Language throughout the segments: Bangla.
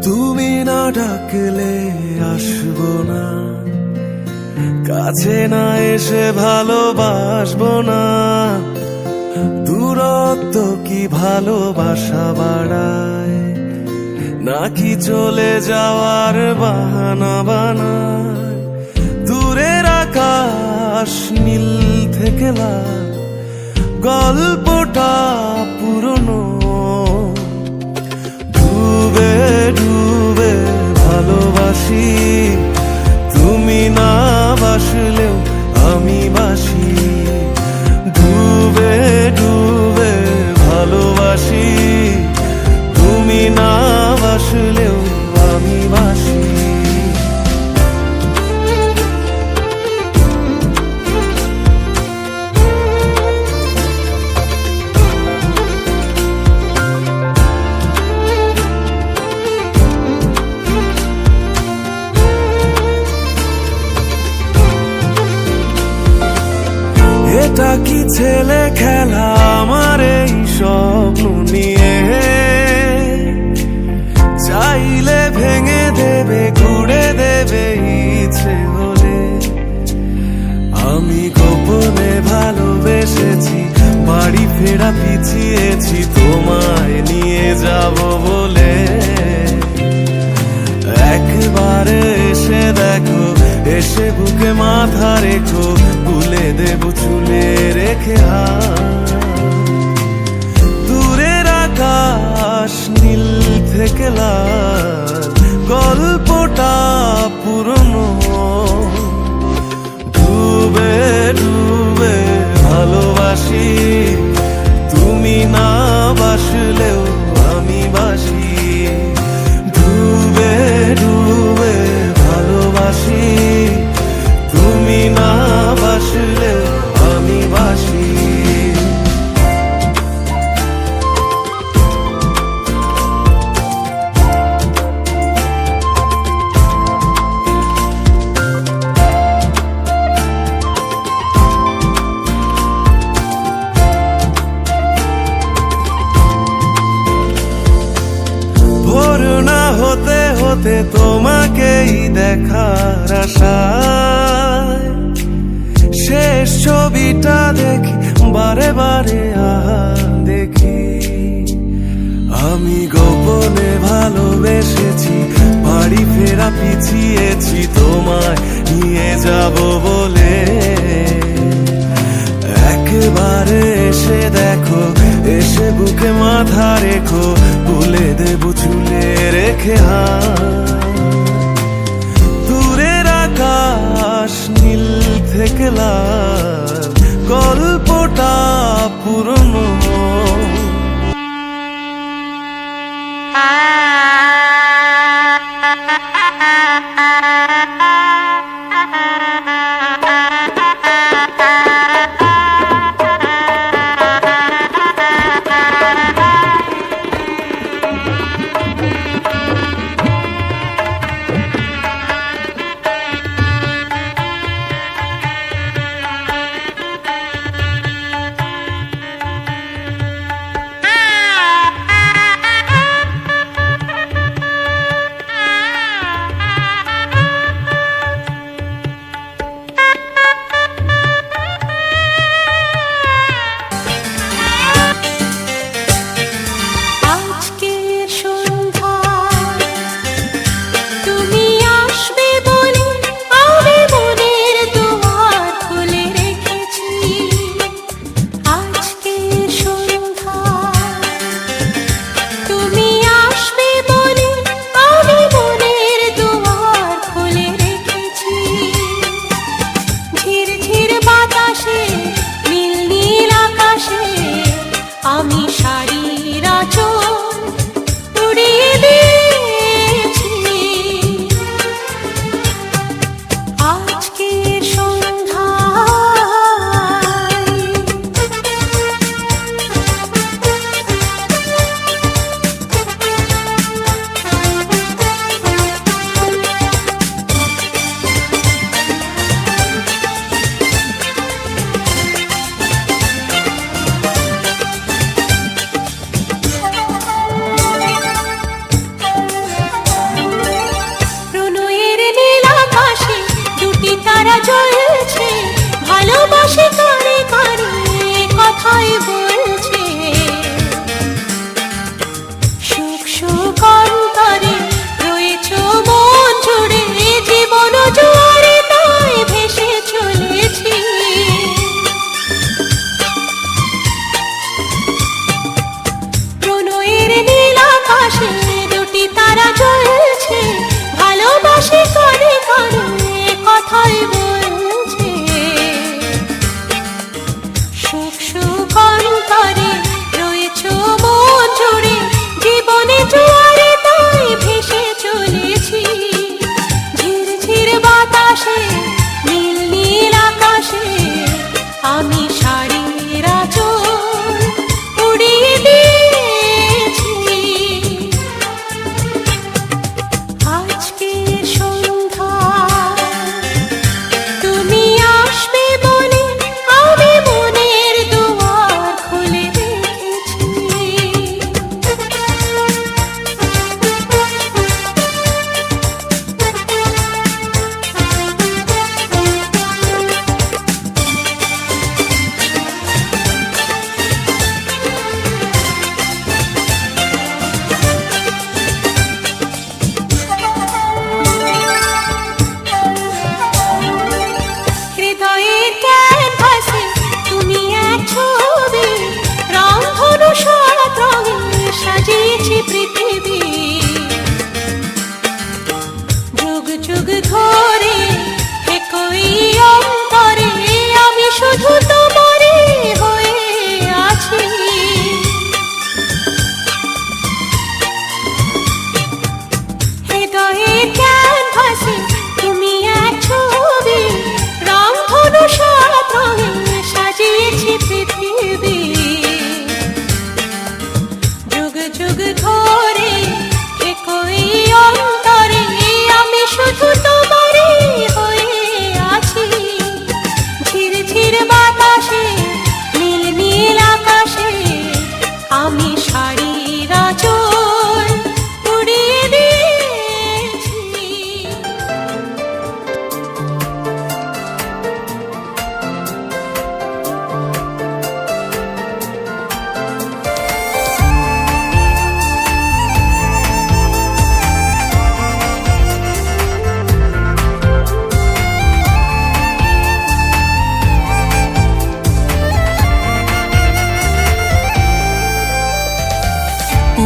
তুমি না ডাকলে আসবো না, কাছে না এসে ভালোবাসবো না। দূরত্ব কি ভালোবাসা বাড়ায়, নাকি চলে যাওয়ার বাহানা বানায়? দূরের আকাশ নীল থেকে লাল, গল্পটা পুরনো। ডুবে ডুবে ভালোবাসি, তুমি না বাসলেও আমি বাসি। ডুবে ডুবে ভালোবাসি, তুমি না বাসলেও আমি বাসি। এটা কি ছেলে খেলা আমার এই স্বপ্ন নিয়ে? চাইলে ভেঙে দেবে, ঘুরে দেবে ইচ্ছে হলে। আমি গোপনে ভালোবেসেছি, বাড়ি ফেরা পিছিয়েছি তোমায় নিয়ে যাব বলে। একবারে এসে দেখো, এসে বুকে মাথা রেখো, তুলে দেব চুলে রেখে হাত। দূরের আকাশ নীল থেকে লাল, গল্পটা পুরনো। ডুবে ডুবে ভালোবাসি, তুমি না বাসলেও আমি বাসি। ডুবে ডুবে ভালোবাসি, তুমি না বাসলেও আমি বাসি। ভোর না হতে হতে তোমাকেই দেখার আশায়, শেষ ছবিটা দেখি বারে বারে দেখি। আমি গোপনে ভালোবেসেছি, বাড়ি ফেরা পিছিয়েছি তোমায় নিয়ে যাব বলে। একবারে এসে দেখো, এসে বুকে মাথা রেখো, তুলে দেব চুলে রেখে হাত। দূরের আকাশ নীল থেকে লাল, গল্পটা পুরনো। ভাসে তুমি এক ছবি, রংধনু সাত রঙে সাজিয়েছি পৃথিবী। যুগ যুগ ধরে একই অন্তরে আমি শুধু তোমারই হয়ে আছি। ঝির ঝির বাতাসে নীল নীল আকাশে আমি শাড়ির আঁচল উড়িয়ে দিয়েছি।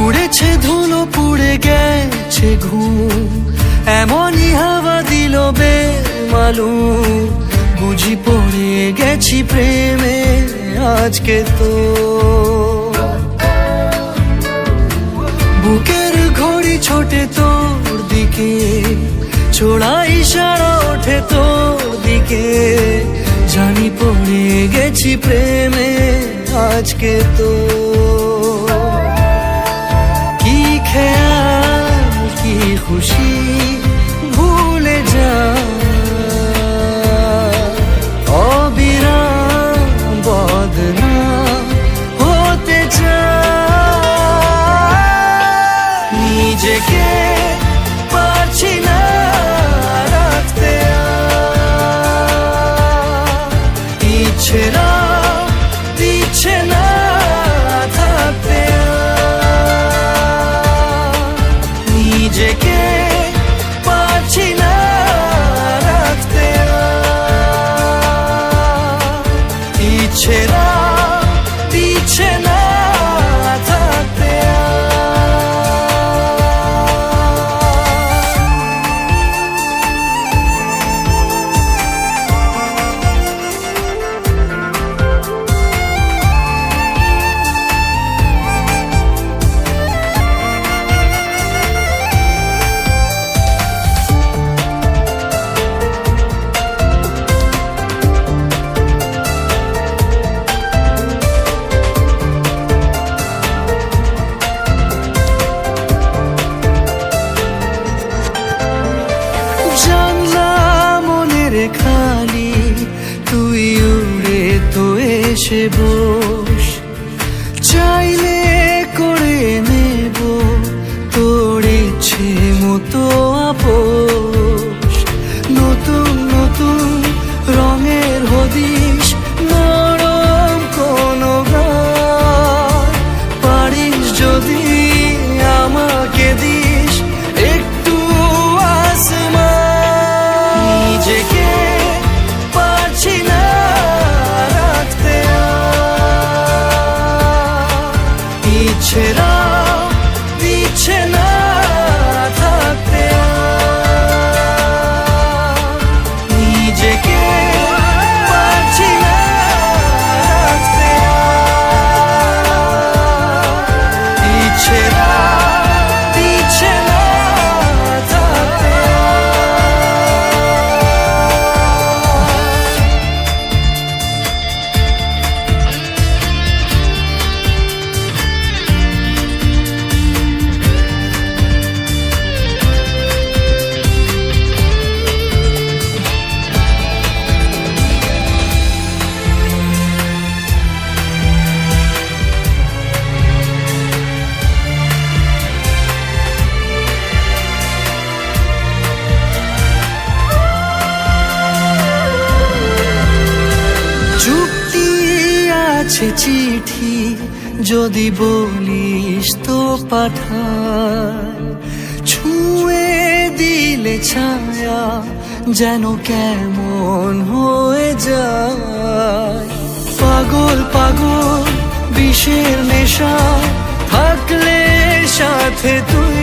উড়েছে ধুলো পুড়ে গেছে ঘুম, এমনই হাওয়া দিল বেমালুম। বুঝি পড়ে গেছি প্রেমে আজকে তো। বুকের ঘড়ি ছোটে তোর দিকে, ছোড়া ইশারা ওঠে তোর দিকে। জানি পড়ে গেছি প্রেমে আজকে তো। কি খেয়াল কি খুশি ভুলে যা, অবিরাম বদনাম হতে যা। নিজেকে পারছি না রাখতে আর, ইচ্ছেরা দিচ্ছে না থাকতে আর। নিজেকে পারছি না রাখতে আর, ইচ্ছেরা দিচ্ছে না থাকতে আর। খালি তুই উড়ে তো এসে বস, চাইলে করে নেব তোর ইচ্ছে মতো আপোষ। নতুন নতুন রঙের হদিস, নরম কোনো গান পারিস যদি আমাকে দিস একটু আসমান। নিজেকে পারছি না রাখতে আর, ইচ্ছেরা দিচ্ছে না থাকতে আর। নিজেকে পারছি না রাখতে আর, ইচ্ছেরা দিচ্ছে না থাকতে আর। চুক্তি আছে চিঠি, যদি বলিস তো পাঠায়। ছুঁয়ে দিলে ছায়া যেন কেমন হয়ে যায়। পাগল পাগল বিষের নেশা থাকলে সাথে তুই